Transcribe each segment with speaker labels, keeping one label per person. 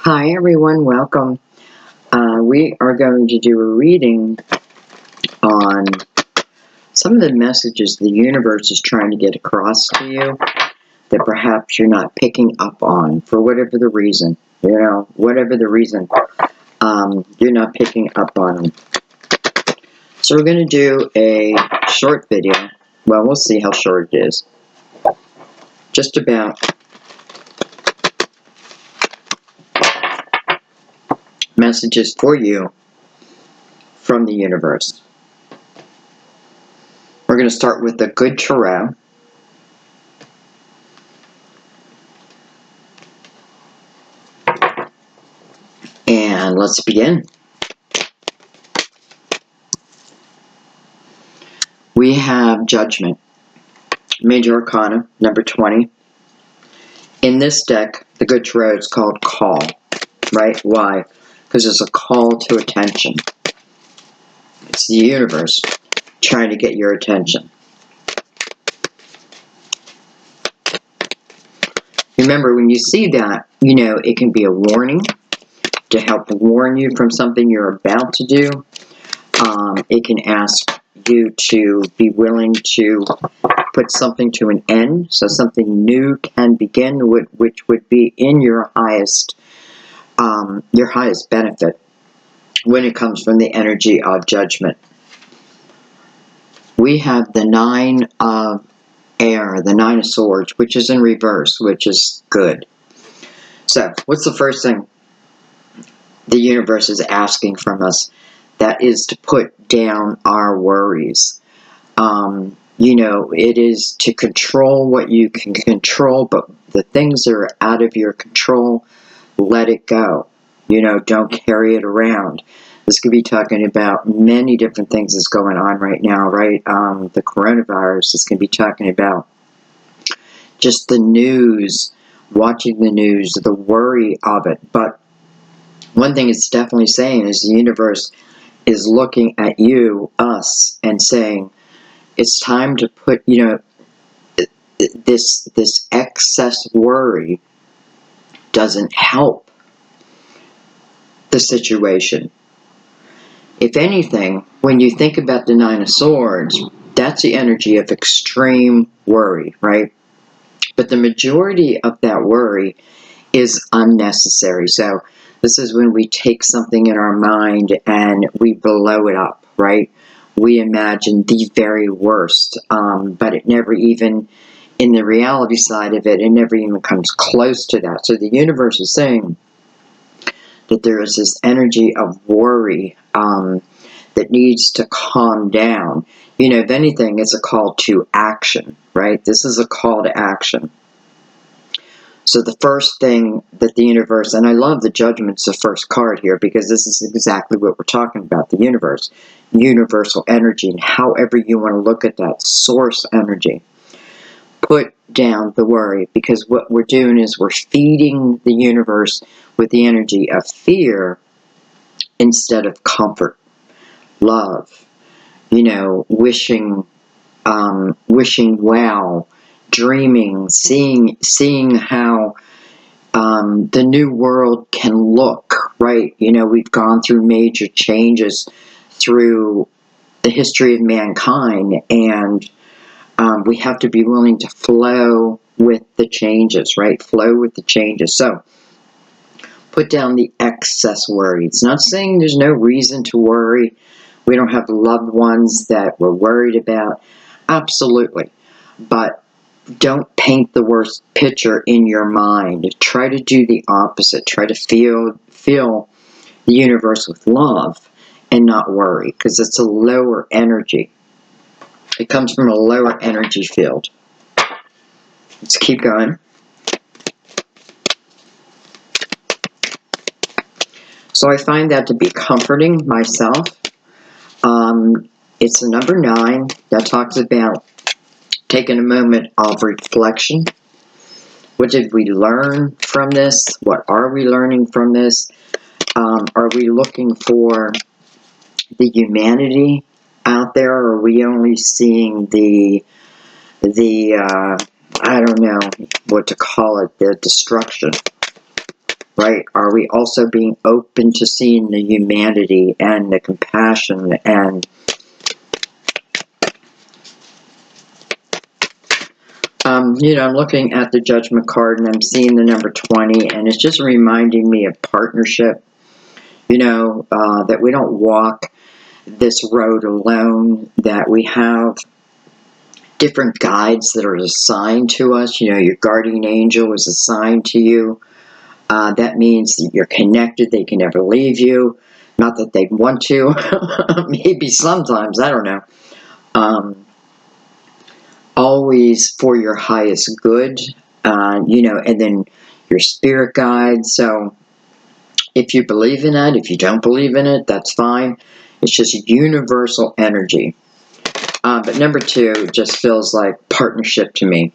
Speaker 1: Hi everyone, welcome. We are going to do a reading on some of the messages the universe is trying to get across to you that perhaps you're not picking up on for whatever the reason. Whatever the reason, you're not picking up on them. So we're going to do a short video. Well, we'll see how short it is. Just about messages for you from the universe. We're going to start with the Good Tarot. And let's begin. We have Judgment, Major Arcana, number 20. In this deck, the Good Tarot is called Call, right? Why? Because it's a call to attention. It's the universe trying to get your attention. Remember, when you see that, it can be a warning to help warn you from something you're about to do. It can ask you to be willing to put something to an end, so something new can begin, which would be in your highest benefit when it comes from the energy of Judgment. We have the Nine of Air, the Nine of Swords, which is in reverse, which is good. So, what's the first thing the universe is asking from us? That is to put down our worries. It is to control what you can control, but the things that are out of your control, let it go. Don't carry it around. This could be talking about many different things that's going on right now, right? The coronavirus. This can be talking about just the news, watching the news, the worry of it. But one thing it's definitely saying is the universe is looking at you, us, and saying, it's time to put, this excess worry doesn't help the situation. If anything, when you think about the Nine of Swords, that's the energy of extreme worry, right? But the majority of that worry is unnecessary. So this is when we take something in our mind and we blow it up, right? We imagine the very worst, but it never even, in the reality side of it, it never even comes close to that. So the universe is saying that there is this energy of worry that needs to calm down. If anything, it's a call to action, right? This is a call to action. So the first thing that the universe, and I love the Judgment's the first card here, because this is exactly what we're talking about, the universe. Universal energy, and however you want to look at that, source energy. Put down the worry, because what we're doing is we're feeding the universe with the energy of fear instead of comfort, love, wishing well, dreaming, seeing how the new world can look, right? We've gone through major changes through the history of mankind, and we have to be willing to flow with the changes, right? Flow with the changes. So, put down the excess worry. It's not saying there's no reason to worry. We don't have loved ones that we're worried about. Absolutely. But don't paint the worst picture in your mind. Try to do the opposite. Try to feel the universe with love and not worry, because it's a lower energy. It comes from a lower energy field. Let's keep going. So I find that to be comforting myself. It's the number 9 that talks about taking a moment of reflection. What did we learn from this? What are we learning from this? Are we looking for the humanity out there, or are we only seeing the I don't know what to call it, the destruction? right? Are we also being open to seeing the humanity and the compassion? And I'm looking at the Judgment card and I'm seeing the number 20, and it's just reminding me of partnership, that we don't walk this road alone, that we have different guides that are assigned to us. Your guardian angel is assigned to you. That means that you're connected. They can never leave you. Not that they'd want to. Maybe sometimes, I don't know. Always for your highest good, and then your spirit guide. So if you believe in it, if you don't believe in it, that's fine. It's just universal energy. But number 2 just feels like partnership to me.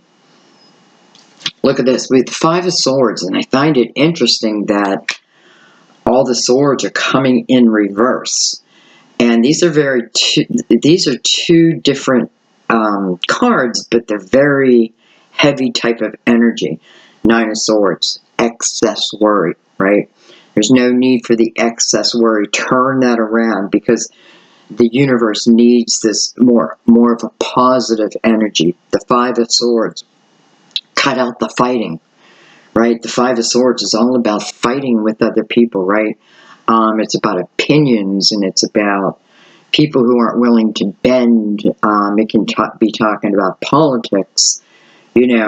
Speaker 1: Look at this, with the 5 of Swords, and I find it interesting that all the swords are coming in reverse. And these are two different cards, but they're very heavy type of energy. 9 of Swords, excess worry, right? There's no need for the excess worry. Turn that around, because the universe needs this more of a positive energy. The 5 of Swords, cut out the fighting, right? The 5 of Swords is all about fighting with other people, right? It's about opinions, and it's about people who aren't willing to bend. It can be talking about politics.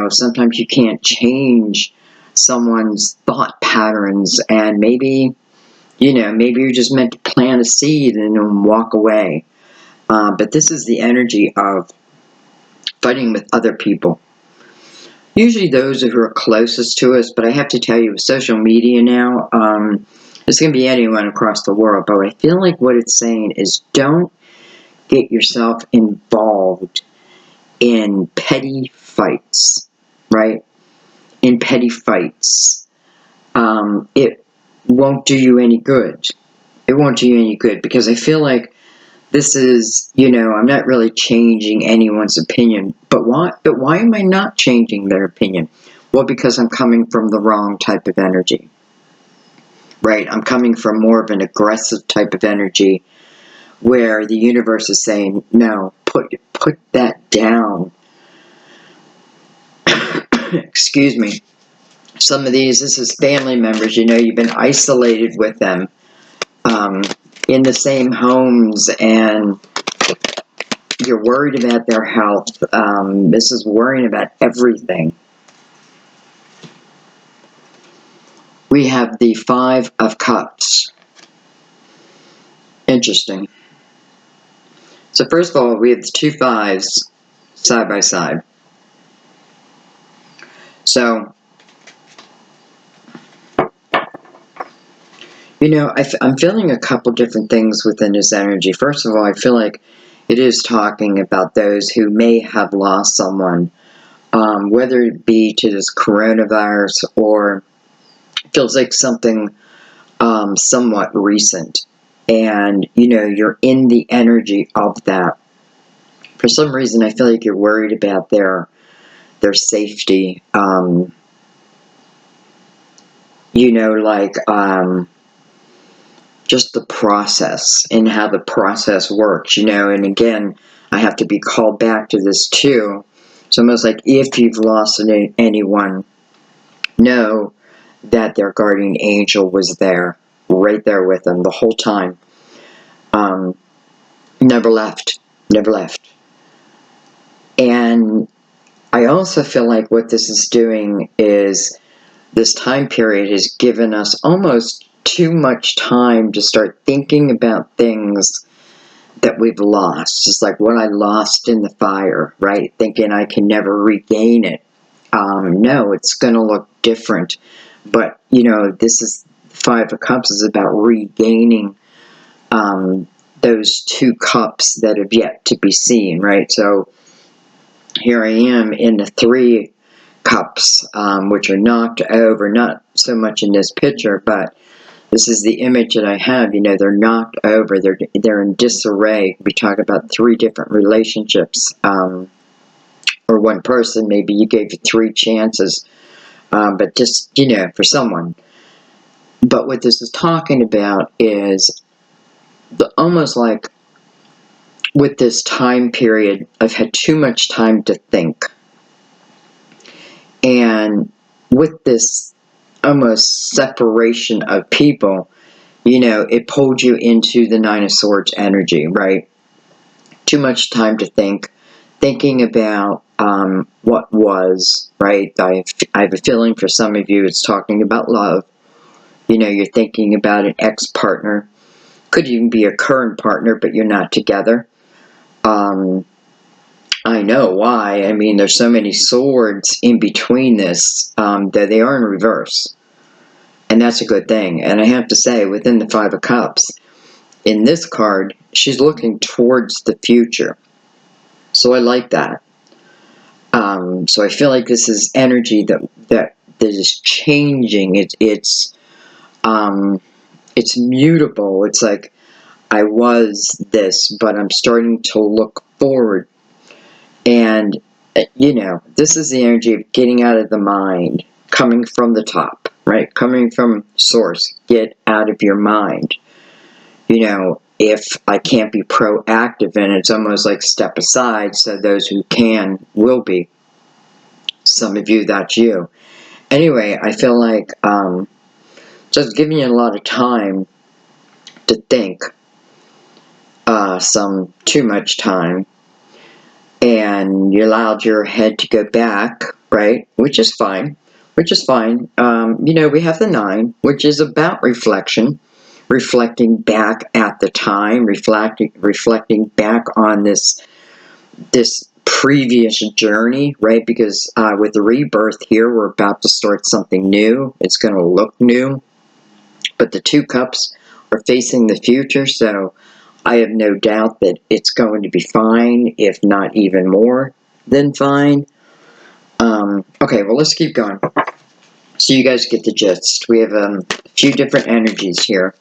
Speaker 1: Sometimes you can't change someone's thought patterns, and maybe you're just meant to plant a seed and then walk away. But this is the energy of fighting with other people. Usually those who are closest to us, but I have to tell you, with social media now, it's going to be anyone across the world. But I feel like what it's saying is, don't get yourself involved in petty fights, right? In petty fights. It won't do you any good. It won't do you any good, because I feel like this is, I'm not really changing anyone's opinion. But why am I not changing their opinion? Well, because I'm coming from the wrong type of energy, right? I'm coming from more of an aggressive type of energy, where the universe is saying, no, put that down. Excuse me. Some of this is family members, you've been isolated with them, in the same homes, and you're worried about their health. This is worrying about everything. We have the 5 of Cups. Interesting. So first of all, we have the 2 5s side by side. So, I'm feeling a couple different things within this energy. First of all, I feel like it is talking about those who may have lost someone, whether it be to this coronavirus, or it feels like something somewhat recent. And, you're in the energy of that. For some reason, I feel like you're worried about their safety. Just the process and how the process works, and again, I have to be called back to this too. It's almost like, if you've lost anyone, know that their guardian angel was there, right there with them the whole time. Never left. And I also feel like what this is doing is, this time period has given us almost too much time to start thinking about things that we've lost. It's like what I lost in the fire, right? Thinking I can never regain it. No, it's going to look different. But, this is 5 of Cups is about regaining those 2 cups that have yet to be seen, right? So here I am in the 3 cups, which are knocked over, not so much in this picture, but this is the image that I have. They're knocked over, they're in disarray. We talk about 3 different relationships, or one person. Maybe you gave it 3 chances, but just, for someone, But what this is talking about is almost like with this time period, I've had too much time to think. And with this almost separation of people, it pulled you into the Nine of Swords energy, right? Too much time to think, thinking about what was, right? I have a feeling for some of you it's talking about love. You're thinking about an ex-partner. Could even be a current partner, but you're not together. I know why. I mean, there's so many swords in between this, that they are in reverse. And that's a good thing. And I have to say, within the Five of Cups, in this card, she's looking towards the future. So I like that. So I feel like this is energy that is changing. It's mutable. It's like, I was this, but I'm starting to look forward. And, this is the energy of getting out of the mind, coming from the top, right? Coming from source. Get out of your mind. If I can't be proactive in it, it's almost like step aside so those who can will be. Some of you, that's you. Anyway, I feel like just giving you a lot of time to think, some too much time, and you allowed your head to go back, right? Which is fine. We have the 9, which is about reflection, reflecting back at the time, reflecting back on this previous journey, right? Because with the rebirth here, we're about to start something new. It's going to look new. But the 2 cups are facing the future, so I have no doubt that it's going to be fine, if not even more than fine. Okay, well, let's keep going. So you guys get the gist. We have a few different energies here.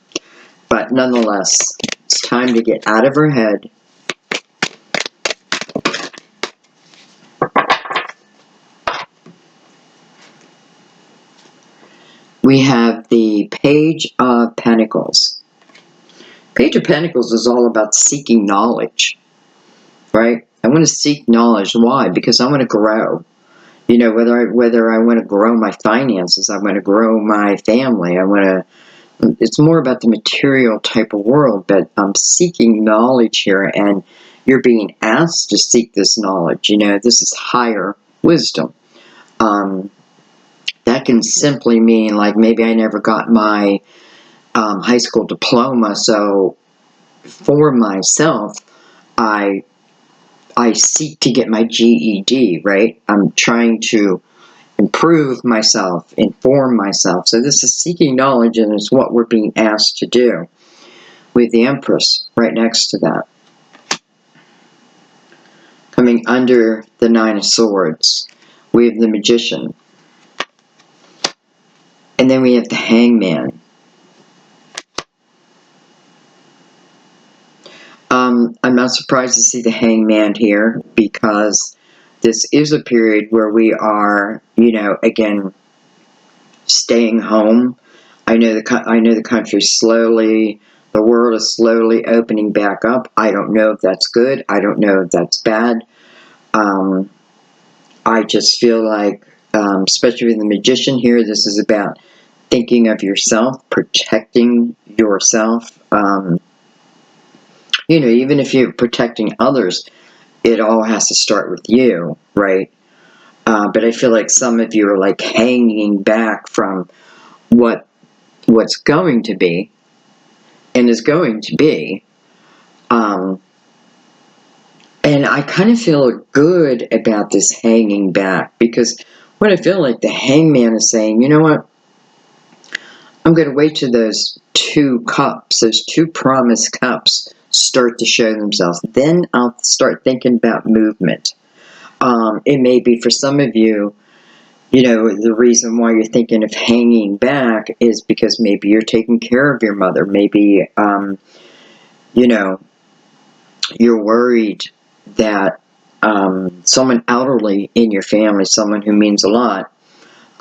Speaker 1: But nonetheless, it's time to get out of our head. We have the Page of Pentacles. Page of Pentacles is all about seeking knowledge, right? I want to seek knowledge. Why? Because I want to grow. Whether I want to grow my finances, I want to grow my family, it's more about the material type of world, but I'm seeking knowledge here, and you're being asked to seek this knowledge. This is higher wisdom. That can simply mean, like, maybe I never got my high school diploma, so for myself, I seek to get my GED, right? I'm trying to improve myself, inform myself. So this is seeking knowledge, and it's what we're being asked to do, with the Empress right next to that. Coming under the 9 of Swords, we have the Magician. And then we have the Hangman. I'm not surprised to see the Hangman here, because this is a period where we are, again, staying home. I know the country's slowly, the world is slowly opening back up. I don't know if that's good. I don't know if that's bad. I just feel like, especially with the Magician here, this is about thinking of yourself, protecting yourself. Even if you're protecting others, it all has to start with you, right? But I feel like some of you are like hanging back from what's going to be, and is going to be. And I kind of feel good about this hanging back, because what I feel like the Hangman is saying, you know what? I'm going to wait till those 2 cups, those 2 promised cups, start to show themselves. Then I'll start thinking about movement. It may be for some of you, the reason why you're thinking of hanging back is because maybe you're taking care of your mother. Maybe, you're worried that someone elderly in your family, someone who means a lot,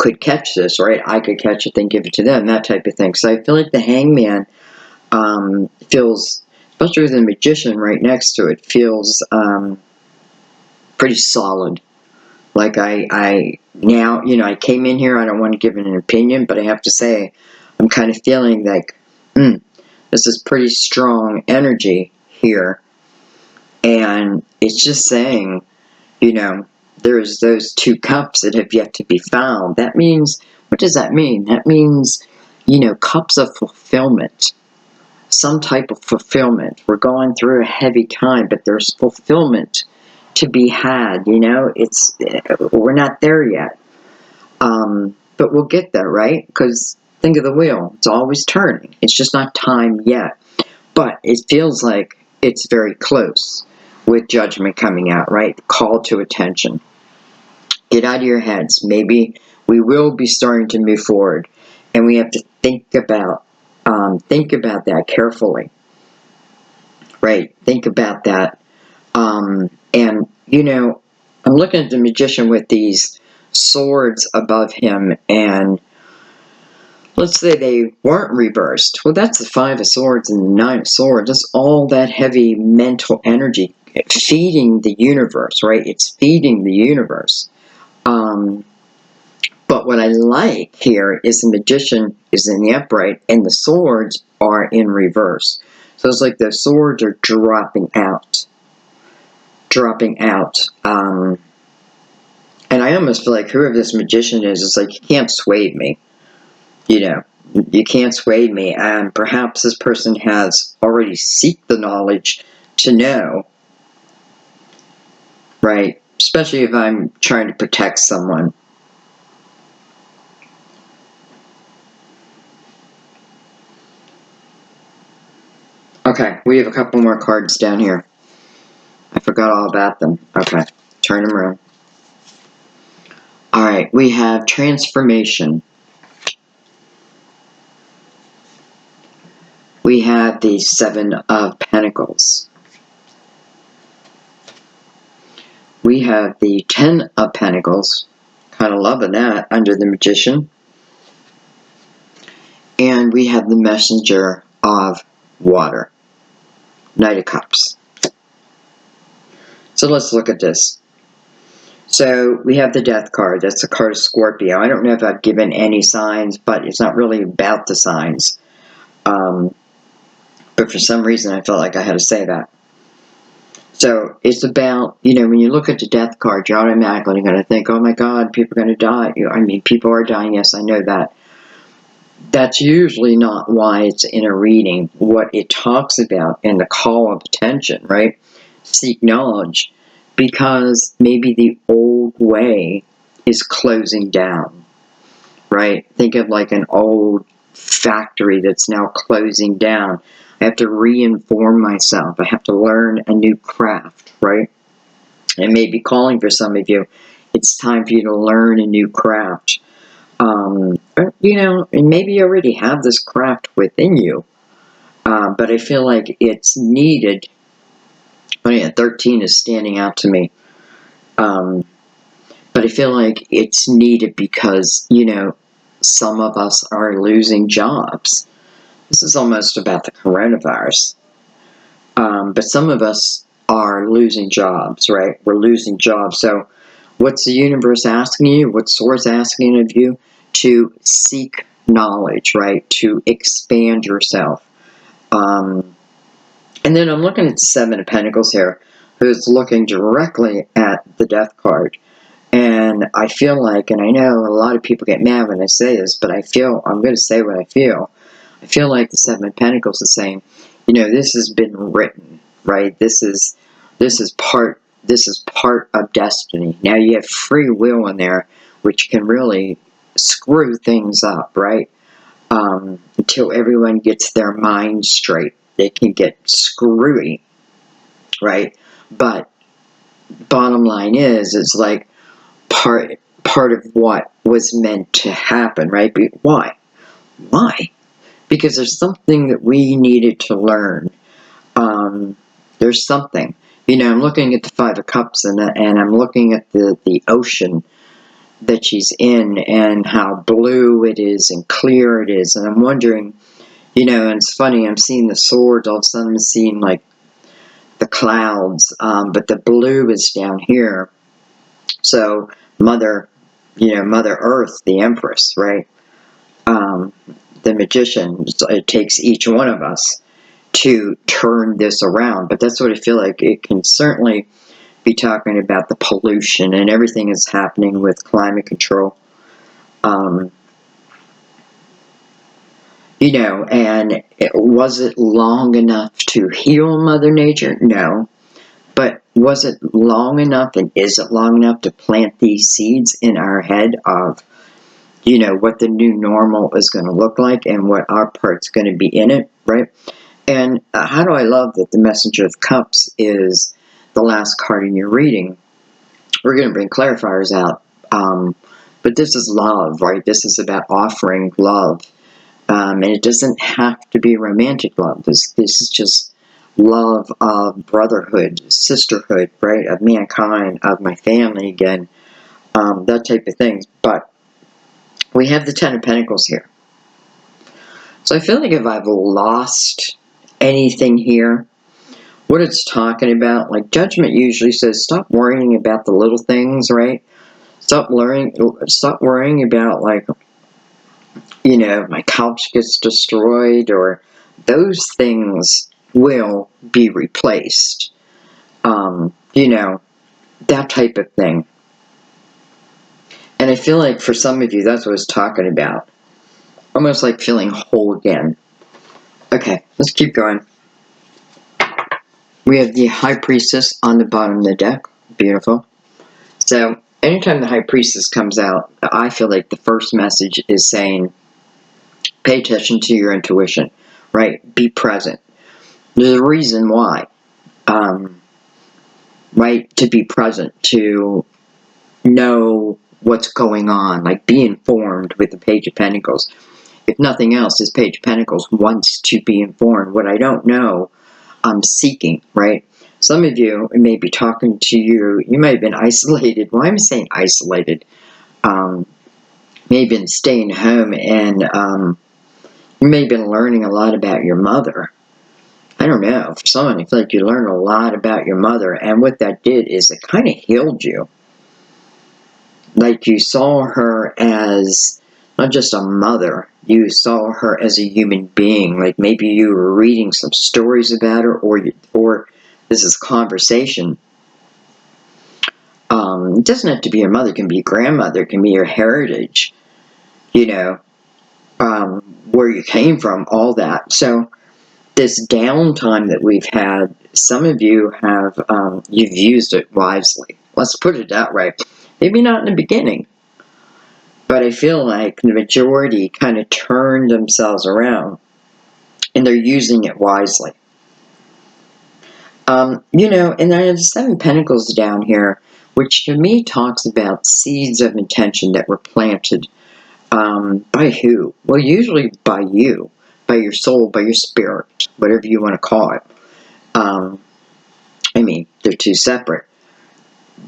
Speaker 1: could catch this, right? I could catch it, then give it to them, that type of thing. So I feel like the Hangman feels, especially with the Magician right next to it, feels pretty solid. Like I now, I came in here, I don't want to give it an opinion, but I have to say, I'm kind of feeling like, this is pretty strong energy here. And it's just saying, there's those 2 cups that have yet to be found. That means, what does that mean? That means, cups of fulfillment. Some type of fulfillment. We're going through a heavy time, but there's fulfillment to be had, we're not there yet. But we'll get there, right? Because think of the wheel. It's always turning. It's just not time yet. But it feels like it's very close with Judgment coming out, right? The call to attention. Get out of your heads. Maybe we will be starting to move forward. And we have to think about that carefully. Right? Think about that. And, I'm looking at the Magician with these swords above him, and let's say they weren't reversed. Well, that's the 5 of Swords and the 9 of Swords. That's all that heavy mental energy feeding the universe, right? It's feeding the universe. But what I like here is the Magician is in the upright and the swords are in reverse. So it's like the swords are dropping out. And I almost feel like whoever this Magician is, it's like, you can't sway me. You can't sway me. And perhaps this person has already seeked the knowledge to know, right? Especially if I'm trying to protect someone. Okay, we have a couple more cards down here. I forgot all about them. Okay, turn them around. Alright, we have transformation. We have the 7 of Pentacles. We have the 10 of Pentacles. Kind of loving that under the Magician. And we have the Messenger of Water. Knight of Cups. So let's look at this. So we have the Death card. That's a card of Scorpio. I don't know if I've given any signs, but it's not really about the signs. But for some reason I felt like I had to say that. So it's about, when you look at the Death card, you're automatically going to think, oh my God, people are going to die. People are dying. Yes, I know that. That's usually not why it's in a reading. What it talks about in the call of attention, right? Seek knowledge. Because maybe the old way is closing down, right? Think of like an old factory that's now closing down. I have to re-inform myself. I have to learn a new craft, right? It may be calling for some of you. It's time for you to learn a new craft. And maybe you already have this craft within you. But I feel like it's needed. Oh yeah, 13 is standing out to me. But I feel like it's needed because, some of us are losing jobs. This is almost about the coronavirus. But some of us are losing jobs, right? We're losing jobs. So what's the universe asking you? What's Source asking of you? To seek knowledge, right? To expand yourself. And then I'm looking at the 7 of Pentacles here, who's looking directly at the Death card. And I feel like, and I know a lot of people get mad when I say this, but I'm going to say what I feel. I feel like the 7 of Pentacles is saying, this has been written, right? This is part of destiny. Now you have free will in there, which can really screw things up, right? Until everyone gets their mind straight. They can get screwy, right? But bottom line is, it's like part of what was meant to happen, right? But why? Because there's something that we needed to learn. There's something. I'm looking at the 5 of Cups and I'm looking at the ocean. that she's in, and how blue it is and clear it is. And I'm wondering, and it's funny, I'm seeing the swords, all of a sudden I'm seeing like the clouds, but the blue is down here. So Mother Earth, the Empress, right? The magician, it takes each one of us to turn this around. But that's what I feel like. It can certainly be talking about the pollution and everything that's happening with climate control. And was it long enough to heal Mother Nature? No. But was it long enough, and is it long enough to plant these seeds in our head of, what the new normal is going to look like and what our part's going to be in it, right? And how do I love that the Messenger of Cups is the last card in your reading? We're going to bring clarifiers out, but this is love, right? This is about offering love, and it doesn't have to be romantic love. This is just love of brotherhood, sisterhood, right? Of mankind, of my family again, that type of thing. But we have the Ten of Pentacles here. So I feel like if I've lost anything here, what it's talking about, like Judgment usually says, stop worrying about the little things, right? Stop worrying about, like, my couch gets destroyed, or those things will be replaced. That type of thing. And I feel like for some of you, that's what it's talking about. Almost like feeling whole again. Okay, let's keep going. We have the High Priestess on the bottom of the deck. Beautiful. So, anytime the High Priestess comes out, I feel like the first message is saying, pay attention to your intuition, right? Be present. There's a reason why, right? To be present, to know what's going on, like be informed with the Page of Pentacles. If nothing else, this Page of Pentacles wants to be informed. What I don't know, I'm seeking, right? Some of you may be talking to you may have been isolated. Why am I saying isolated? May have been staying home, and you may have been learning a lot about your mother. I don't know. For someone, I feel like you learned a lot about your mother, and what that did is it kind of healed you. Like you saw her as not just a mother, you saw her as a human being. Like maybe you were reading some stories about her, or this is conversation. It doesn't have to be your mother. It can be your grandmother. It can be your heritage. Where you came from, all that. So this downtime that we've had, some of you have, you've used it wisely. Let's put it that way. Maybe not in the beginning, but I feel like the majority kind of turned themselves around, and they're using it wisely. And there's 7 Pentacles down here, which to me talks about seeds of intention that were planted. By who? Well, usually by you, by your soul, by your spirit, whatever you want to call it. They're two separate.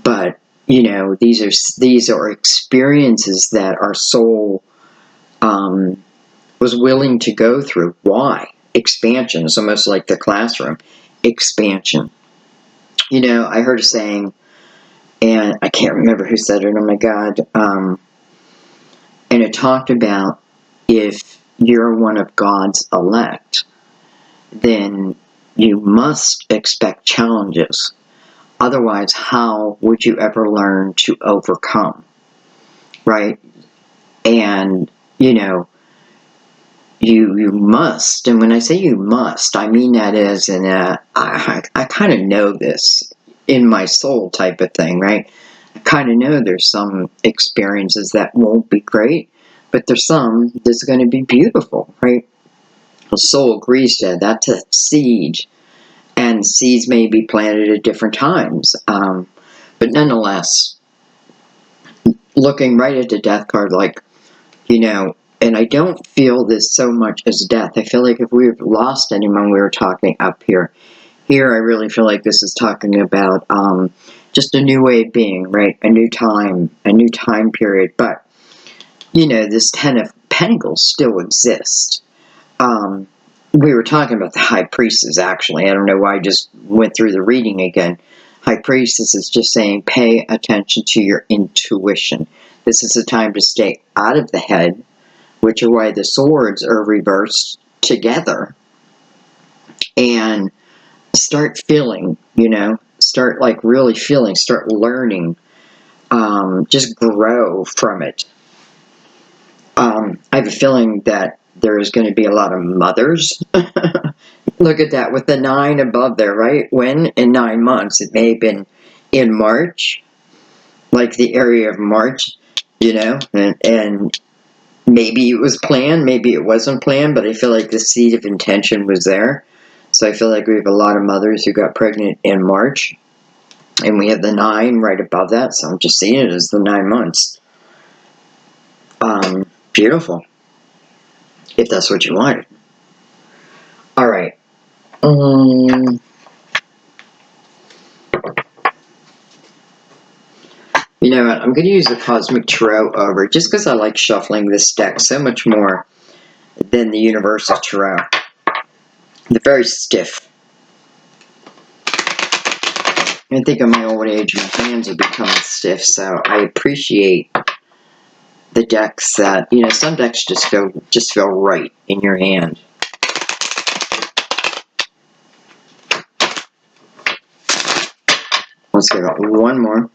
Speaker 1: But, these are experiences that our soul was willing to go through. Why? Expansion. It's almost like the classroom. Expansion. I heard a saying, and I can't remember who said it, oh my God, and it talked about if you're one of God's elect, then you must expect challenges. Otherwise, how would you ever learn to overcome? Right? And, you must, and when I say you must, I mean that as in I kind of know this in my soul type of thing, right? I kind of know there's some experiences that won't be great, but there's some that's going to be beautiful, right? The soul agrees to that. That's a seed, and seeds may be planted at different times. But nonetheless, looking right at the death card, like, and I don't feel this so much as death. I feel like if we've lost anyone, we were talking up here. Here, I really feel like this is talking about just a new way of being, right? A new time period. But, this Ten of Pentacles still exists. We were talking about the High Priestess, actually. I don't know why I just went through the reading again. High Priestess is just saying, pay attention to your intuition. This is a time to stay out of the head, which is why the swords are reversed together. And start feeling, start really feeling, start learning, just grow from it. I have a feeling that there is going to be a lot of mothers. Look at that with the 9 above there, right? When? In 9 months. It may have been in March, like the area of March, and maybe it was planned, maybe it wasn't planned, but I feel like the seed of intention was there. So I feel like we have a lot of mothers who got pregnant in March, and we have the 9 right above that, so I'm just seeing it as the 9 months. Beautiful, if that's what you wanted. All right. You know what? I'm going to use the Cosmic Tarot over, just because I like shuffling this deck so much more than the Universal Tarot. They're very stiff. I think in my old age, my hands are becoming stiff, so I appreciate the decks that, some decks just feel right in your hand. Let's give it one more.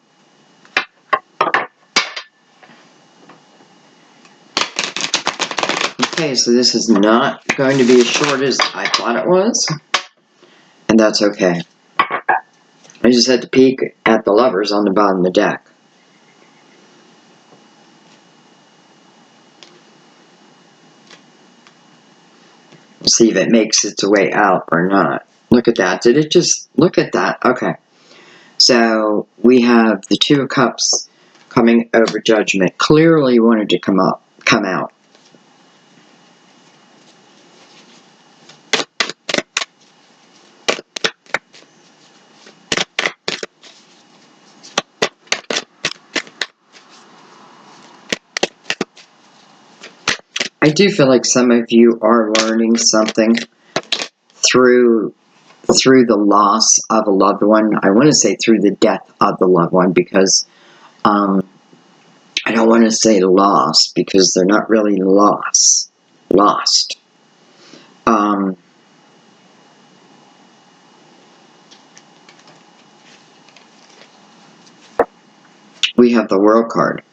Speaker 1: Okay, so this is not going to be as short as I thought it was, and that's okay. I just had to peek at the lovers on the bottom of the deck. See if it makes its way out or not. Look at that. Did it just... Look at that. Okay. So we have the 2 of Cups coming over Judgment. Clearly wanted to come out. I do feel like some of you are learning something through the loss of a loved one. I want to say through the death of the loved one, because I don't want to say lost, because they're not really lost. We have the World card.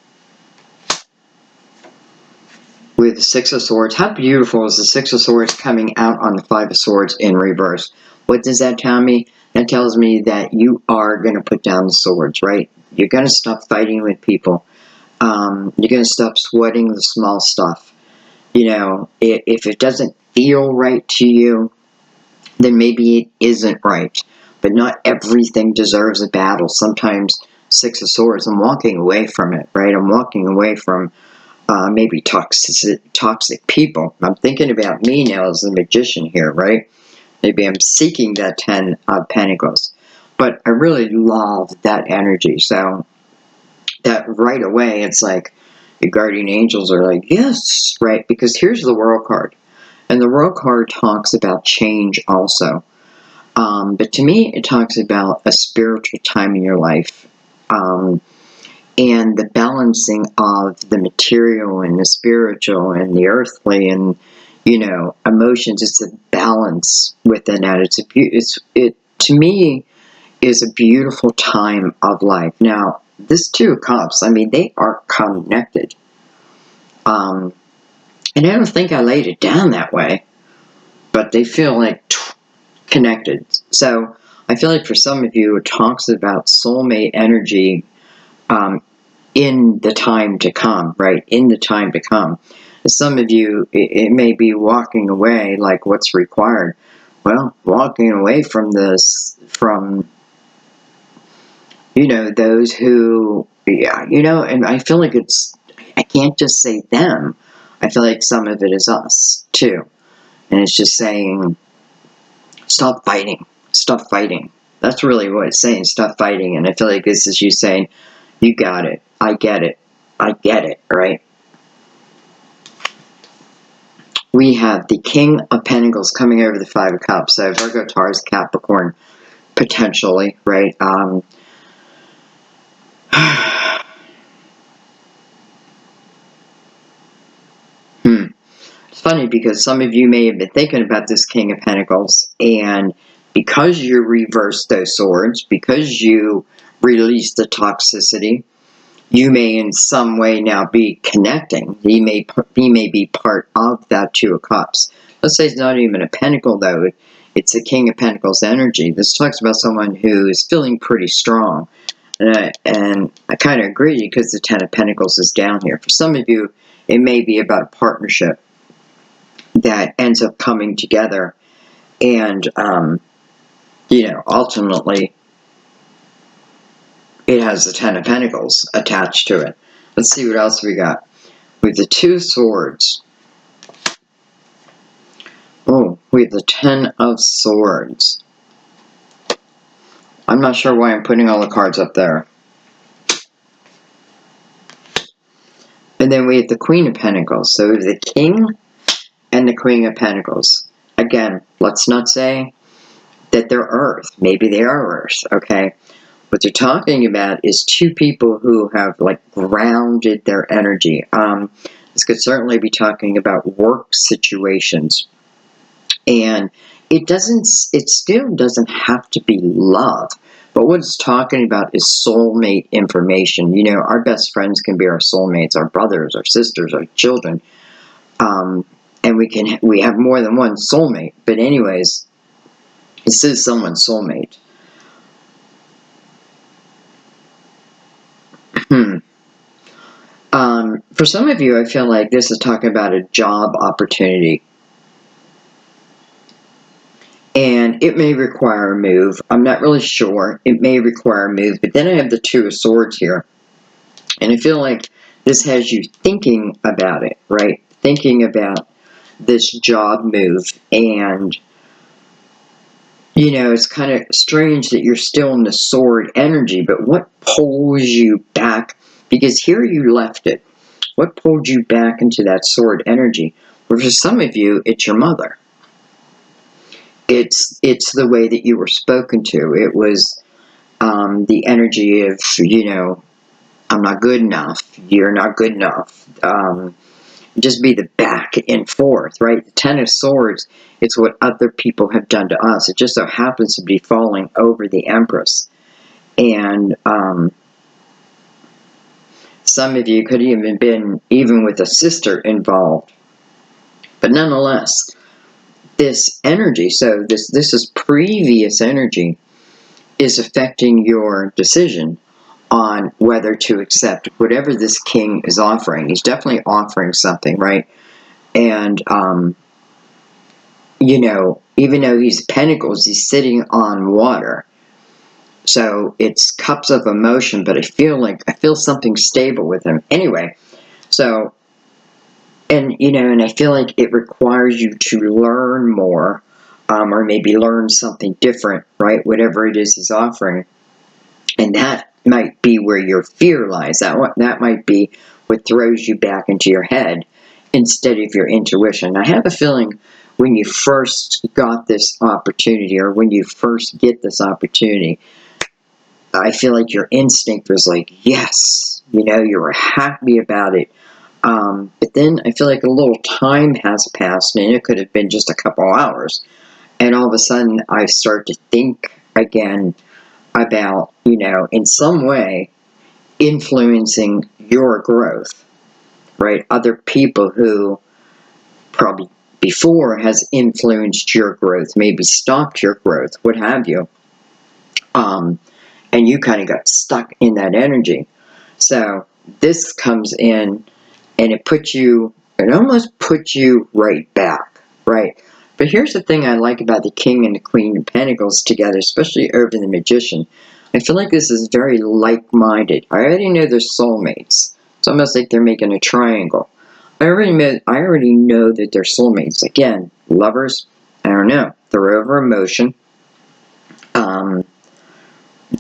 Speaker 1: With the 6 of Swords. How beautiful is the 6 of Swords coming out on the 5 of Swords in reverse? What does that tell me? That tells me that you are going to put down the swords, right? You're going to stop fighting with people. You're going to stop sweating the small stuff. If it doesn't feel right to you, then maybe it isn't right. But not everything deserves a battle. Sometimes 6 of Swords, I'm walking away from it, right? I'm walking away from maybe toxic people. I'm thinking about me now as the Magician here, right? Maybe I'm seeking that 10 of Pentacles. But I really love that energy. So that right away, it's like your guardian angels are like, yes, right? Because here's the World card. And the World card talks about change also. But to me, it talks about a spiritual time in your life. And the balancing of the material and the spiritual and the earthly and, emotions. It's a balance within that. It to me is a beautiful time of life. Now, this 2 of Cups, I mean, they are connected. And I don't think I laid it down that way, but they feel like connected. So I feel like for some of you, it talks about soulmate energy, in the time to come, right? In the time to come. Some of you, it may be walking away, like what's required. Well, walking away from this, from, those who, and I feel like I can't just say them. I feel like some of it is us, too. And it's just saying, stop fighting. Stop fighting. That's really what it's saying. Stop fighting. And I feel like this is you saying, you got it. I get it. I get it, right? We have the King of Pentacles coming over the Five of Cups. So Virgo, Taurus, Capricorn, potentially, right? It's funny because some of you may have been thinking about this King of Pentacles, and because you reversed those swords, because you released the toxicity, you may in some way now be connecting. He may be part of that Two of Cups. Let's say it's not even a pentacle, though. It's the King of Pentacles energy. This talks about someone who is feeling pretty strong. And I kind of agree because the Ten of Pentacles is down here. For some of you, it may be about a partnership that ends up coming together. And, ultimately, it has the Ten of Pentacles attached to it. Let's see what else we got. With the Two of Swords. Oh, we have the Ten of Swords. I'm not sure why I'm putting all the cards up there. And then we have the Queen of Pentacles. So we have the King and the Queen of Pentacles. Again, let's not say that they're Earth. Maybe they are Earth, okay? What they're talking about is two people who have, grounded their energy. This could certainly be talking about work situations. And it still doesn't have to be love. But what it's talking about is soulmate information. Our best friends can be our soulmates, our brothers, our sisters, our children. And we have more than one soulmate. But anyways, this is someone's soulmate. For some of you, I feel like this is talking about a job opportunity. And it may require a move. I'm not really sure. It may require a move. But then I have the Two of Swords here. And I feel like this has you thinking about it, right? Thinking about this job move. And, it's kind of strange that you're still in the sword energy. But what pulls you back? Because here you left it. What pulled you back into that sword energy? Well, for some of you, it's your mother. It's the way that you were spoken to. It was the energy of, I'm not good enough. You're not good enough. Just be the back and forth, right? The Ten of Swords, it's what other people have done to us. It just so happens to be falling over the Empress. And some of you could even been with a sister involved. But nonetheless, this energy, so this is previous energy, is affecting your decision on whether to accept whatever this king is offering. He's definitely offering something, right? And, even though he's pentacles, he's sitting on water. So it's cups of emotion, but I feel something stable with him. Anyway, so, and I feel like it requires you to learn more, or maybe learn something different, right? Whatever it is he's offering. And that might be where your fear lies. That might be what throws you back into your head instead of your intuition. I have a feeling when you first got this opportunity, or when you first get this opportunity, I feel like your instinct was like, yes, you were happy about it. But then I feel like a little time has passed, and it could have been just a couple hours. And all of a sudden, I start to think again about, in some way, influencing your growth, right? Other people who probably before has influenced your growth, maybe stopped your growth, what have you. And you kind of got stuck in that energy. So this comes in and it almost puts you right back, right? But here's the thing I like about the King and the Queen of Pentacles together, especially over the Magician. I feel like this is very like-minded. I already know they're soulmates. It's almost like they're making a triangle. I already know that they're soulmates. Again, lovers, I don't know. They're over emotion.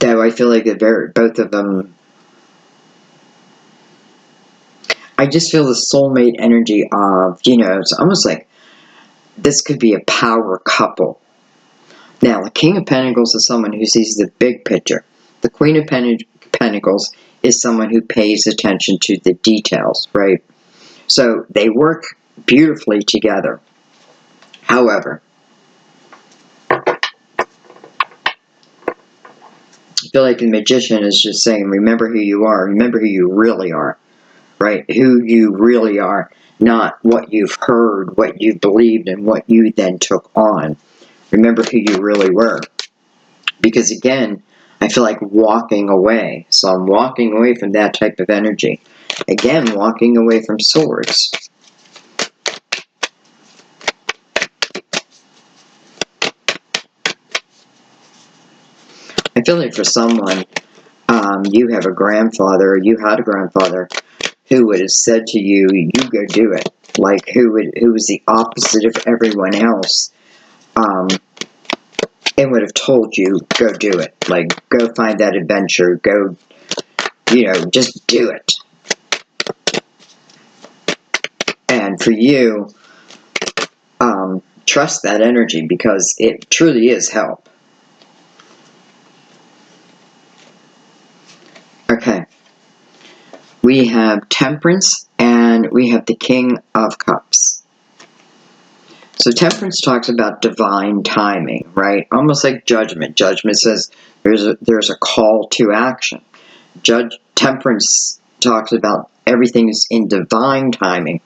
Speaker 1: Though I feel like both of them, I just feel the soulmate energy of, it's almost like this could be a power couple. Now, the King of Pentacles is someone who sees the big picture. The Queen of Pentacles is someone who pays attention to the details, right? So they work beautifully together. However, I feel like the Magician is just saying, remember who you are. Remember who you really are, right? Who you really are, not what you've heard, what you've believed, and what you then took on. Remember who you really were. Because again, I feel like walking away. So I'm walking away from that type of energy. Again, walking away from swords. I feel like for someone, you have a grandfather, or you had a grandfather who would have said to you, you go do it. Like who was the opposite of everyone else. And would have told you, go do it. Like, go find that adventure. Go, just do it. And for you, trust that energy because it truly is help. Okay. We have Temperance and we have the King of Cups. So Temperance talks about divine timing, right? Almost like Judgment. Judgment says there's a call to action. Temperance talks about everything is in divine timing.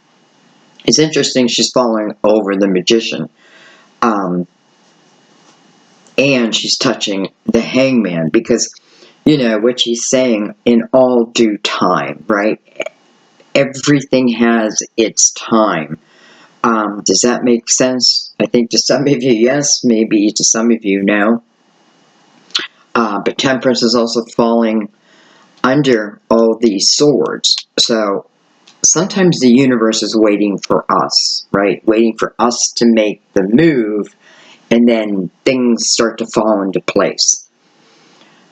Speaker 1: It's interesting she's following over the Magician. And she's touching the Hangman because, what she's saying in all due time, right? Everything has its time. Does that make sense? I think to some of you, yes. Maybe to some of you, no. But Temperance is also falling under all these swords. So sometimes the universe is waiting for us, right? Waiting for us to make the move, and then things start to fall into place.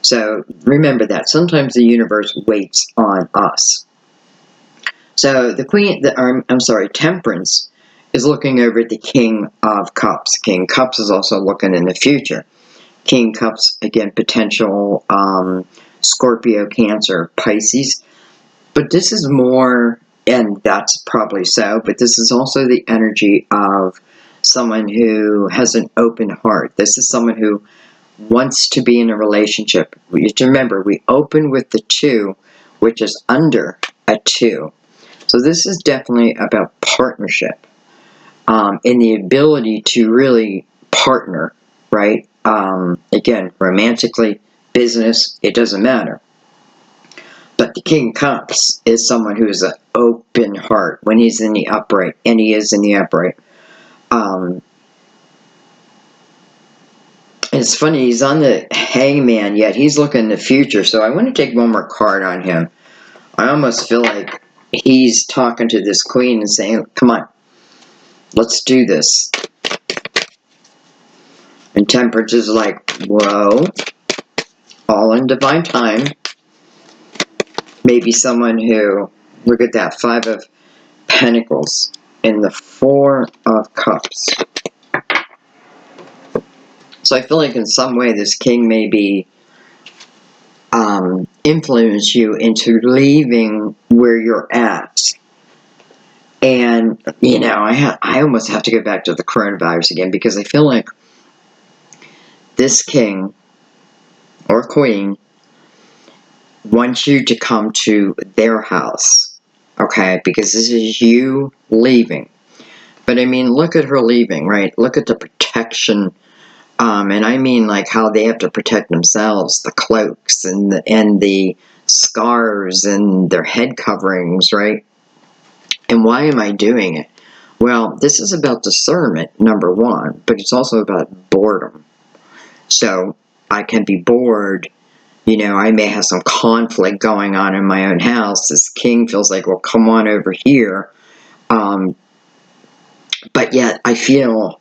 Speaker 1: So remember that. Sometimes the universe waits on us. So Temperance is looking over at the King of Cups. King Cups is also looking in the future. King Cups, again, potential Scorpio, Cancer, Pisces. But this is more, and that's probably so, but this is also the energy of someone who has an open heart. This is someone who wants to be in a relationship. You have to remember, we open with the 2, which is under a 2. So this is definitely about partnership, and the ability to really partner, right? Again, romantically, business, it doesn't matter. But the King of Cups is someone who is an open heart when he's in the upright, and he is in the upright. It's funny, he's on the Hangman, yet he's looking in the future, so I want to take one more card on him. I almost feel like he's talking to this queen and saying, come on, let's do this. And Temperance is like, whoa, all in divine time. Maybe someone who, look at that, 5 of Pentacles and the 4 of Cups. So I feel like in some way this king may be influence you into leaving where you're at. And, I almost have to go back to the coronavirus again because I feel like this king or queen wants you to come to their house, okay? Because this is you leaving. But I mean, look at her leaving, right? Look at the protection. And I mean like how they have to protect themselves, the cloaks and the scarves and their head coverings, right? And why am I doing it? Well, this is about discernment, number 1, but it's also about boredom. So I can be bored, I may have some conflict going on in my own house. This king feels like, well, come on over here. But yet I feel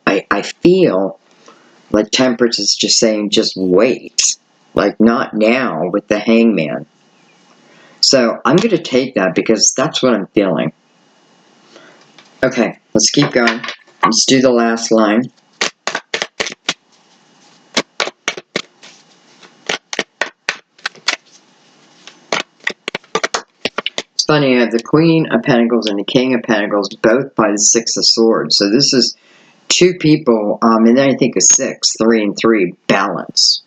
Speaker 1: like Temperance is just saying, just wait. Like, not now with the Hangman. So I'm going to take that because that's what I'm feeling. Okay, let's keep going. Let's do the last line. It's funny, I have the Queen of Pentacles and the King of Pentacles, both by the Six of Swords. So this is two people, and then I think a 6, 3 and 3, balance,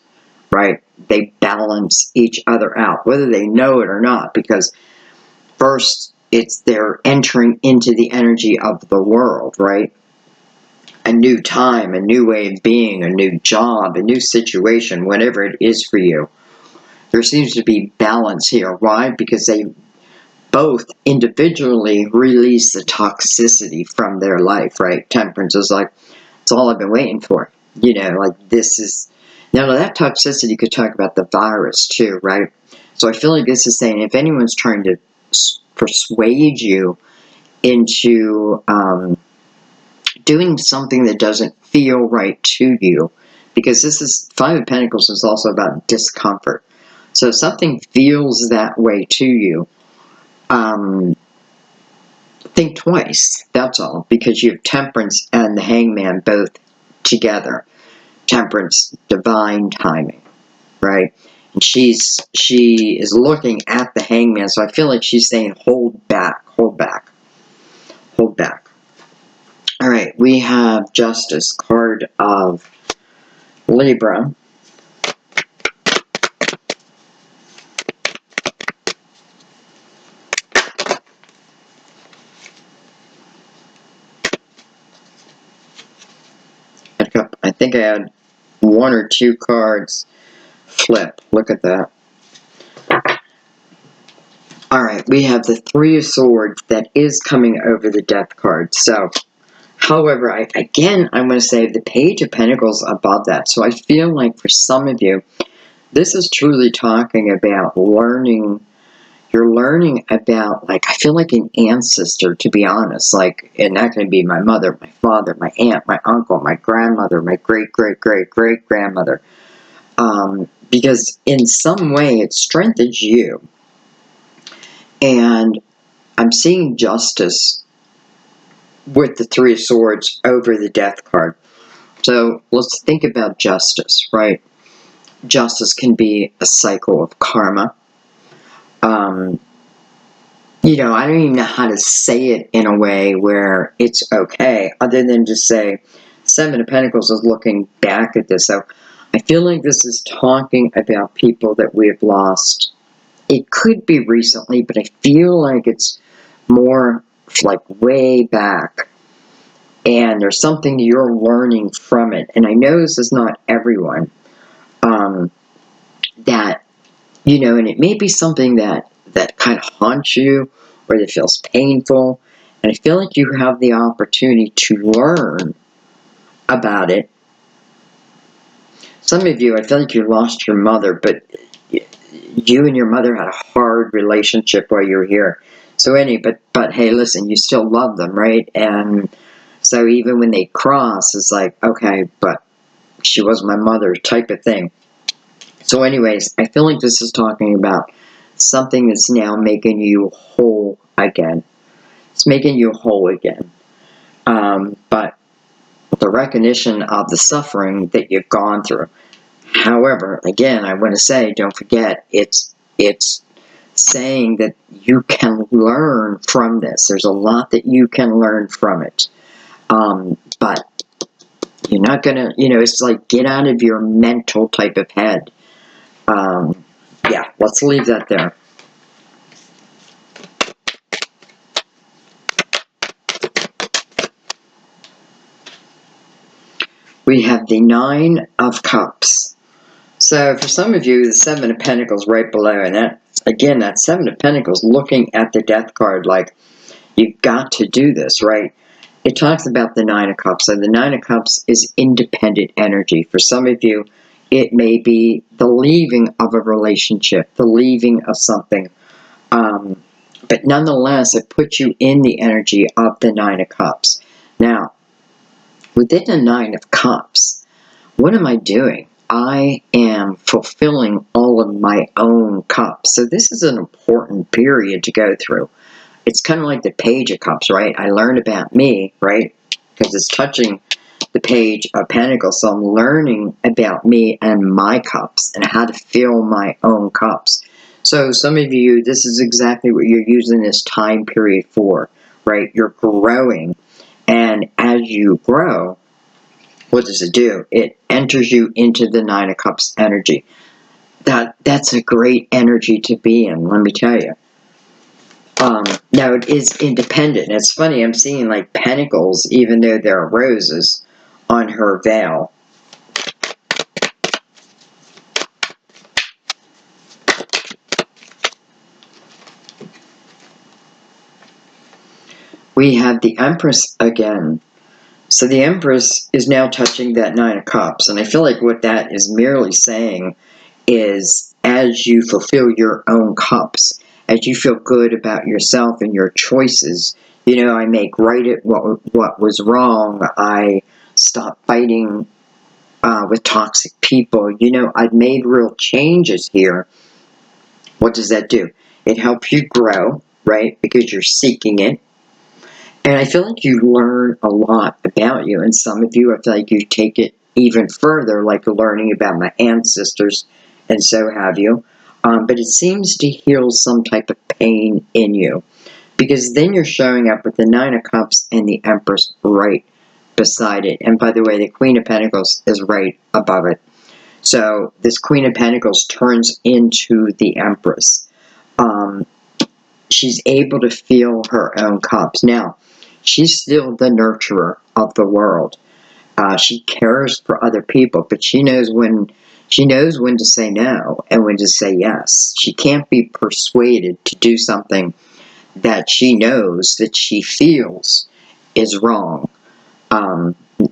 Speaker 1: right? They balance each other out, whether they know it or not, because first, they're entering into the energy of the world, right? A new time, a new way of being, a new job, a new situation, whatever it is for you. There seems to be balance here. Why? Because they both individually release the toxicity from their life, right? Temperance is like, it's all I've been waiting for. You know, like this is, now that toxicity, you could talk about the virus too, right? So I feel like this is saying if anyone's trying to persuade you into doing something that doesn't feel right to you, because this is, Five of Pentacles is also about discomfort. So if something feels that way to you, think twice, that's all, because you have Temperance and the Hangman both together. Temperance, divine timing, right? And she is looking at the Hangman, so I feel like she's saying, hold back, hold back, hold back. All right, we have Justice, card of Libra. I think I had one or two cards flip. Look at that. Alright, we have the Three of Swords that is coming over the Death card. So, however, I'm going to say the Page of Pentacles above that. So I feel like for some of you, this is truly talking about learning. You're learning about, like, I feel like an ancestor, to be honest. Like, and that can be my mother, my father, my aunt, my uncle, my grandmother, my great-great-great-great-grandmother. Because in some way it strengthens you. And I'm seeing Justice with the Three of Swords over the Death card. So let's think about justice, right? Justice can be a cycle of karma. You know, I don't even know how to say it in a way where it's okay, other than just say, Seven of Pentacles is looking back at this. So I feel like this is talking about people that we have lost. It could be recently, but I feel like it's more like way back. And there's something you're learning from it. And I know this is not everyone. That, you know, and it may be something that kind of haunts you or that feels painful. And I feel like you have the opportunity to learn about it. Some of you, I feel like you lost your mother, but you and your mother had a hard relationship while you were here. So but hey, listen, you still love them, right? And so even when they cross, it's like, okay, but she was my mother type of thing. So anyways, I feel like this is talking about something that's now making you whole again. It's making you whole again. But the recognition of the suffering that you've gone through. However, again, I want to say, don't forget, it's saying that you can learn from this. There's a lot that you can learn from it. But you're not going to, you know, it's like get out of your mental type of head. Yeah, let's leave that there. We have the Nine of Cups. So for some of you, the Seven of Pentacles right below, and that, again, that Seven of Pentacles looking at the Death card like, you've got to do this, right? It talks about the Nine of Cups. So the Nine of Cups is independent energy. For some of you, it may be the leaving of a relationship, the leaving of something. But nonetheless, it puts you in the energy of the Nine of Cups. Now, within the Nine of Cups, what am I doing? I am fulfilling all of my own cups. So this is an important period to go through. It's kind of like the Page of Cups, right? I learned about me, right? Because it's touching the Page of Pentacles. So I'm learning about me and my cups and how to fill my own cups. So some of you, this is exactly what you're using this time period for, right? You're growing. And as you grow, what does it do? It enters you into the Nine of Cups energy. That's a great energy to be in, let me tell you. Now it is independent. It's funny, I'm seeing like pentacles, even though there are roses on her veil. We have the Empress again. So the Empress is now touching that Nine of Cups. And I feel like what that is merely saying is, as you fulfill your own cups, as you feel good about yourself and your choices, you know, I make right at what was wrong. I stop fighting with toxic people. You know, I've made real changes here. What does that do? It helps you grow, right? Because you're seeking it. And I feel like you learn a lot about you. And some of you, I feel like you take it even further, like learning about my ancestors, and so have you. But it seems to heal some type of pain in you. Because then you're showing up with the Nine of Cups and the Empress right beside it. And by the way, the Queen of Pentacles is right above it. So this Queen of Pentacles turns into the Empress. She's able to feel her own cups. Now, she's still the nurturer of the world. She cares for other people, but she knows when to say no and when to say yes. She can't be persuaded to do something that she knows, that she feels is wrong.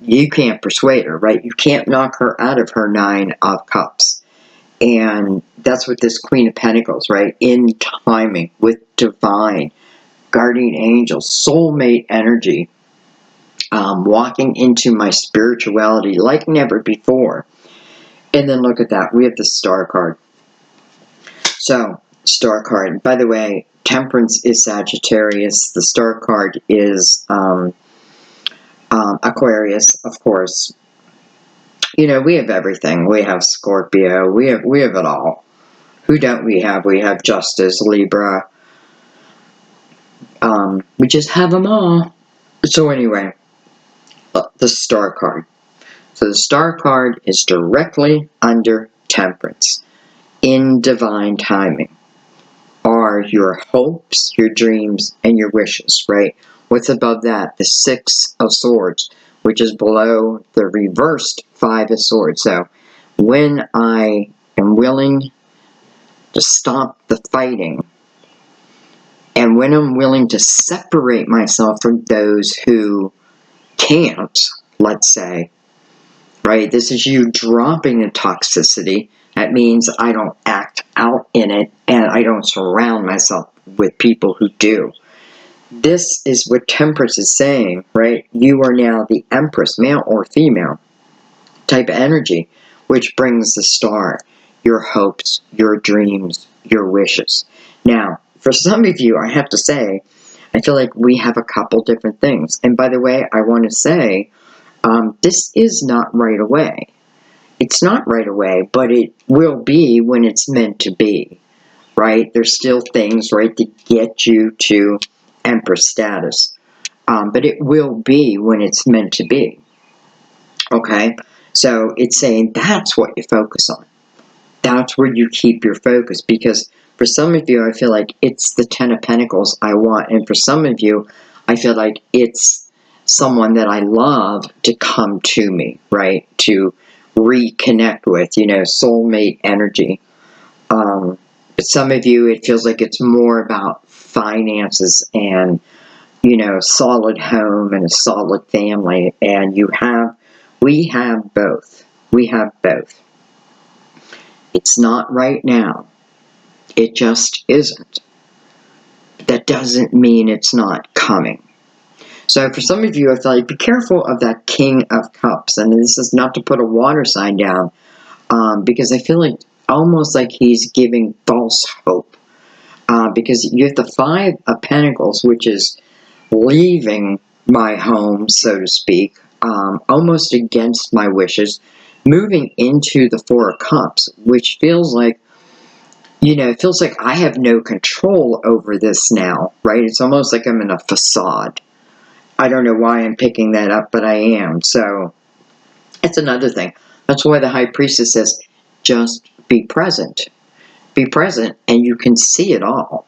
Speaker 1: You can't persuade her, right? You can't knock her out of her Nine of Cups. And that's what this Queen of Pentacles, right? In timing with divine, guardian angels, soulmate energy, walking into my spirituality like never before. And then look at that. We have the Star card. So, Star card. By the way, Temperance is Sagittarius. The Star card is Aquarius, of course. You know, we have everything. We have Scorpio. We have it all. Who don't we have? We have Justice, Libra. We just have them all. So anyway, the Star card. So the Star card is directly under Temperance. In divine timing are your hopes, your dreams, and your wishes, right? What's above that? The Six of Swords, which is below the reversed Five of Swords. So when I am willing to stop the fighting, and when I'm willing to separate myself from those who can't, let's say, right? This is you dropping the toxicity. That means I don't act out in it, and I don't surround myself with people who do. This is what Temperance is saying, right? You are now the Empress, male or female, type of energy, which brings the Star, your hopes, your dreams, your wishes. Now, for some of you, I have to say, I feel like we have a couple different things. And by the way, I want to say, this is not right away. It's not right away, but it will be when it's meant to be, right? There's still things, right, to get you to Empress status. But it will be when it's meant to be, okay? So it's saying that's what you focus on. That's where you keep your focus, because for some of you, I feel like it's the Ten of Pentacles I want. And for some of you, I feel like it's someone that I love to come to me, right? To reconnect with, you know, soulmate energy. But some of you, it feels like it's more about finances and, you know, solid home and a solid family. And we have both. We have both. It's not right now. It just isn't. That doesn't mean it's not coming. So for some of you, I feel like be careful of that King of Cups. And this is not to put a water sign down. because I feel like almost like he's giving false hope. Because you have the Five of Pentacles, which is leaving my home, so to speak, almost against my wishes, moving into the Four of Cups, which feels like, it feels like I have no control over this now, right? It's almost like I'm in a facade. I don't know why I'm picking that up, but I am. So it's another thing. That's why the High Priestess says, just be present. Be present, and you can see it all.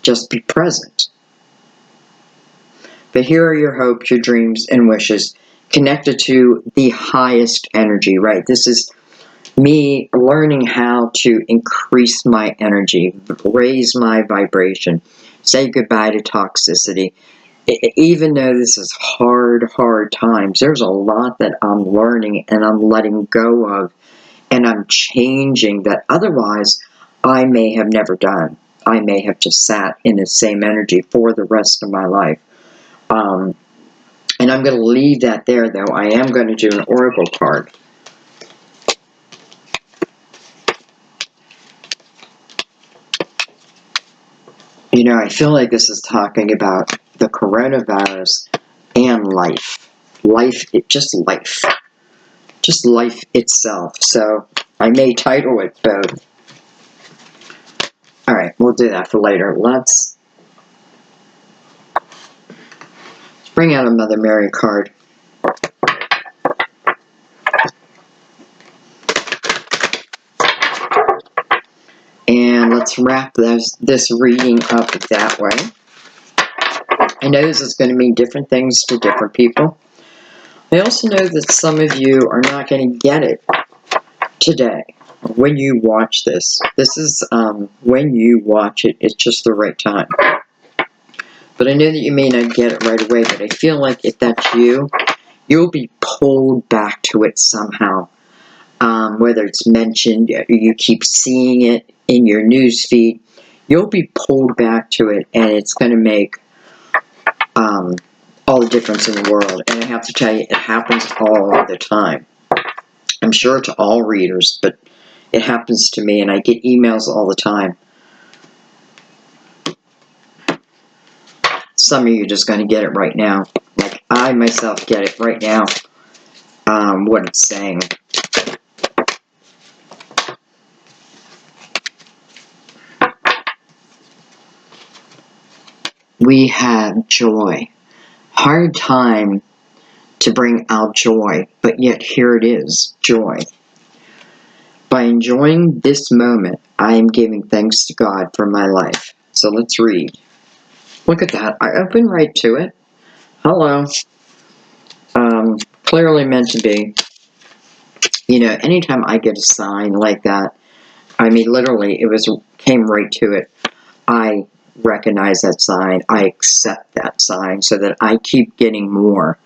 Speaker 1: Just be present. But here are your hopes, your dreams, and wishes connected to the highest energy, right? This is me learning how to increase my energy, raise my vibration, say goodbye to toxicity. Even though this is hard times, there's a lot that I'm learning and I'm letting go of, and I'm changing that otherwise I may have never done. I may have just sat in the same energy for the rest of my life. And I'm going to leave that there, though. I am going to do an oracle card. I feel like this is talking about the coronavirus and life. Just life. Just life itself. So I may title it both. Alright, we'll do that for later. Let's bring out a Mother Mary card. And let's wrap this reading up that way. I know this is going to mean different things to different people. I also know that some of you are not going to get it today when you watch this. This is when you watch it, it's just the right time. But I know that you may not get it right away, but I feel like if that's you, you'll be pulled back to it somehow. Whether it's mentioned, you keep seeing it in your news feed, you'll be pulled back to it, and it's going to make all the difference in the world. And I have to tell you, it happens all the time. I'm sure to all readers, but it happens to me, and I get emails all the time. Some of you are just going to get it right now. Like I myself get it right now, what it's saying. We have joy. Hard time to bring out joy, but yet here it is, joy. By enjoying this moment, I am giving thanks to God for my life. So let's read. Look at that. I opened right to it. Hello. Clearly meant to be. Anytime I get a sign like that, I mean, literally, came right to it. I recognize that sign. I accept that sign so that I keep getting more.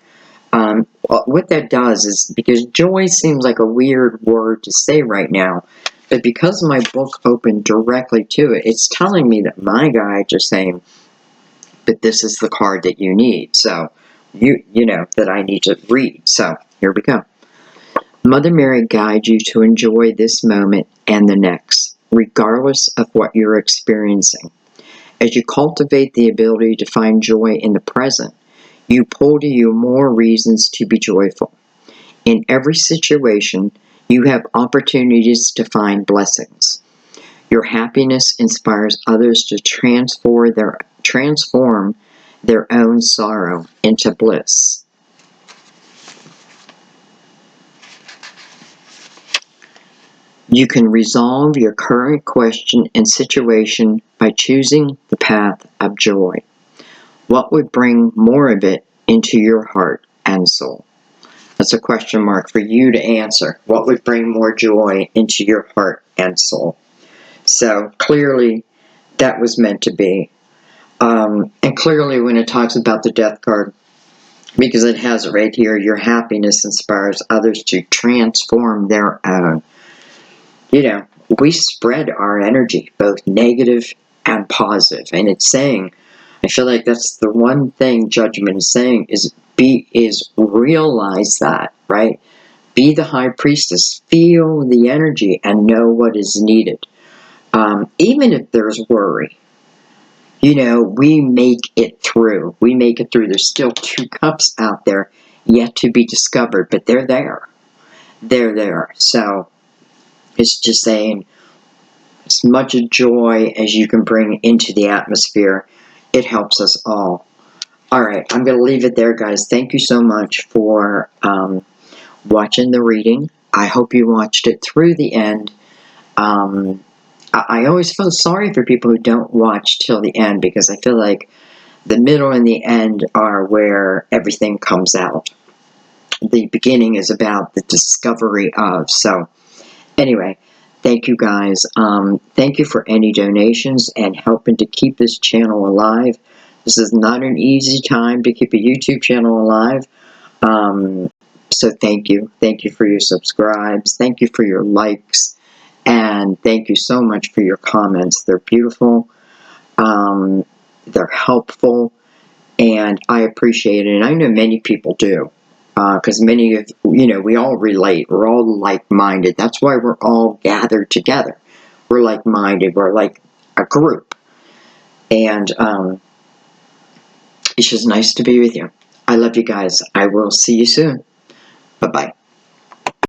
Speaker 1: What that does is, because joy seems like a weird word to say right now, but because my book opened directly to it, it's telling me that my guide just saying, but this is the card that you need. So, you know that I need to read. So, here we go. Mother Mary guides you to enjoy this moment and the next, regardless of what you're experiencing. As you cultivate the ability to find joy in the present, you pull to you more reasons to be joyful. In every situation, you have opportunities to find blessings. Your happiness inspires others to transform their own sorrow into bliss. You can resolve your current question and situation by choosing the path of joy. What would bring more of it into your heart and soul? That's a question mark for you to answer. What would bring more joy into your heart and soul? So clearly that was meant to be. And clearly when it talks about the death card, because it has it right here, your happiness inspires others to transform their own. We spread our energy, both negative and positive. And it's saying, I feel like that's the one thing Judgment is saying, is realize that, right? Be the high priestess. Feel the energy and know what is needed. Even if there's worry, we make it through. We make it through. There's still 2 cups out there yet to be discovered, but they're there. They're there. So it's just saying, as much joy as you can bring into the atmosphere, it helps us all. All right, I'm going to leave it there, guys. Thank you so much for watching the reading. I hope you watched it through the end. I always feel sorry for people who don't watch till the end, because I feel like the middle and the end are where everything comes out. The beginning is about the discovery of. So anyway, thank you guys. Thank you for any donations and helping to keep this channel alive. This is not an easy time to keep a YouTube channel alive. So thank you. Thank you for your subscribes. Thank you for your likes. And thank you so much for your comments. They're beautiful. They're helpful. And I appreciate it. And I know many people do. Because many of, we all relate. We're all like-minded. That's why we're all gathered together. We're like-minded. We're like a group. And it's just nice to be with you. I love you guys. I will see you soon. Bye-bye.